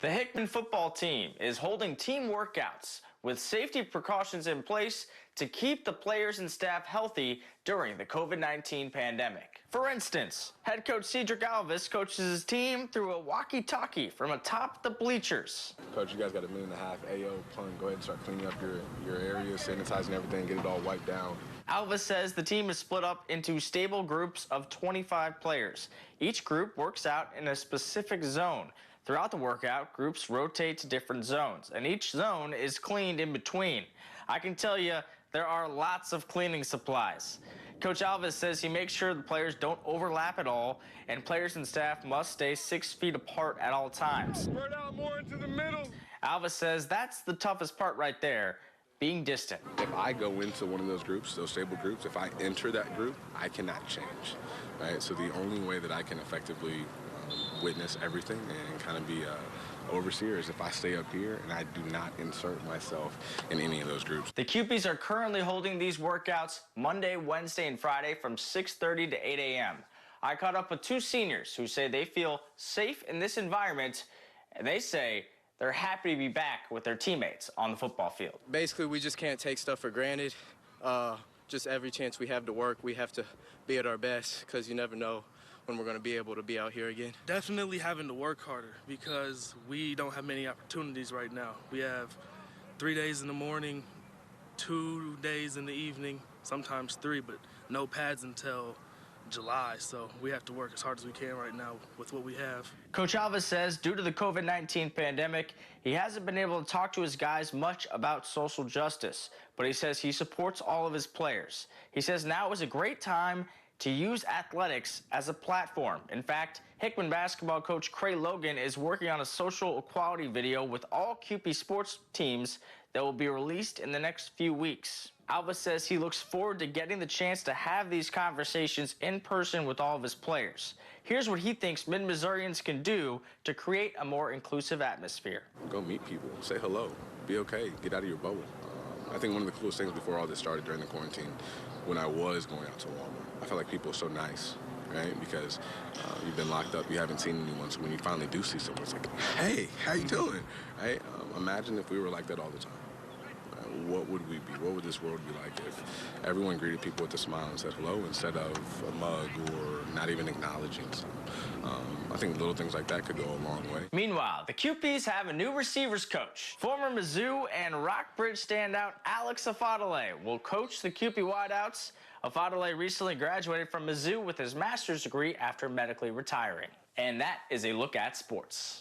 The Hickman football team is holding team workouts with safety precautions in place to keep the players and staff healthy during the COVID-19 pandemic. For instance, head coach CEDRIC ALVIS coaches his team through a walkie-talkie from atop the bleachers. Coach, you guys got $1.5 million AO plan. Go ahead and start cleaning up your area, sanitizing everything, get it all wiped down. ALVIS says the team is split up into stable groups of 25 players. Each group works out in a specific zone. Throughout the workout, groups rotate to different zones, and each zone is cleaned in between. I can tell you, there are lots of cleaning supplies. Coach ALVIS says he makes sure the players don't overlap at all, and players and staff must stay 6 feet apart at all times. Spread out more into the middle. ALVIS says that's the toughest part right there, being distant. If I go into one of those groups, those stable groups, if I enter that group, I cannot change, right? So the only way that I can effectively witness everything and kind of be overseer is if I stay up here and I do not insert myself in any of those groups. The QPs are currently holding these workouts Monday, Wednesday, and Friday from 6:30 to 8 a.m. I caught up with two seniors who say they feel safe in this environment, and they say they're happy to be back with their teammates on the football field. Basically, we just can't take stuff for granted. Just every chance we have to work, we have to be at our best, because you never know when we're going to be able to be out here again. Definitely having to work harder, because we don't have many opportunities right now. We have 3 days in the morning, 2 days in the evening, sometimes 3, but no pads until July, so we have to work as hard as we can right now with what we have. Coach ALVIS says due to the COVID-19 pandemic, he hasn't been able to talk to his guys much about social justice, but he says he supports all of his players. He says now is a great time to use athletics as a platform. In fact, Hickman basketball coach Cray Logan is working on a social equality video with all QP sports teams that will be released in the next few weeks. ALVIS says he looks forward to getting the chance to have these conversations in person with all of his players. Here's what he thinks Mid-Missourians can do to create a more inclusive atmosphere. Go meet people, say hello, be okay, get out of your bubble. I think one of the coolest things before all this started during the quarantine, when I was going out to Walmart, I felt like people were so nice, right? Because you've been locked up, you haven't seen anyone, so when you finally do see someone, it's like, hey, how you doing, right? Imagine if we were like that all the time. What would we be? What would this world be like if everyone greeted people with a smile and said hello instead of a mug or not even acknowledging some? I think little things like that could go a long way. Meanwhile, the QPs have a new receivers coach. Former Mizzou and Rockbridge standout Alex Afadale will coach the QP wideouts. Afadale recently graduated from Mizzou with his master's degree after medically retiring. And that is a look at sports.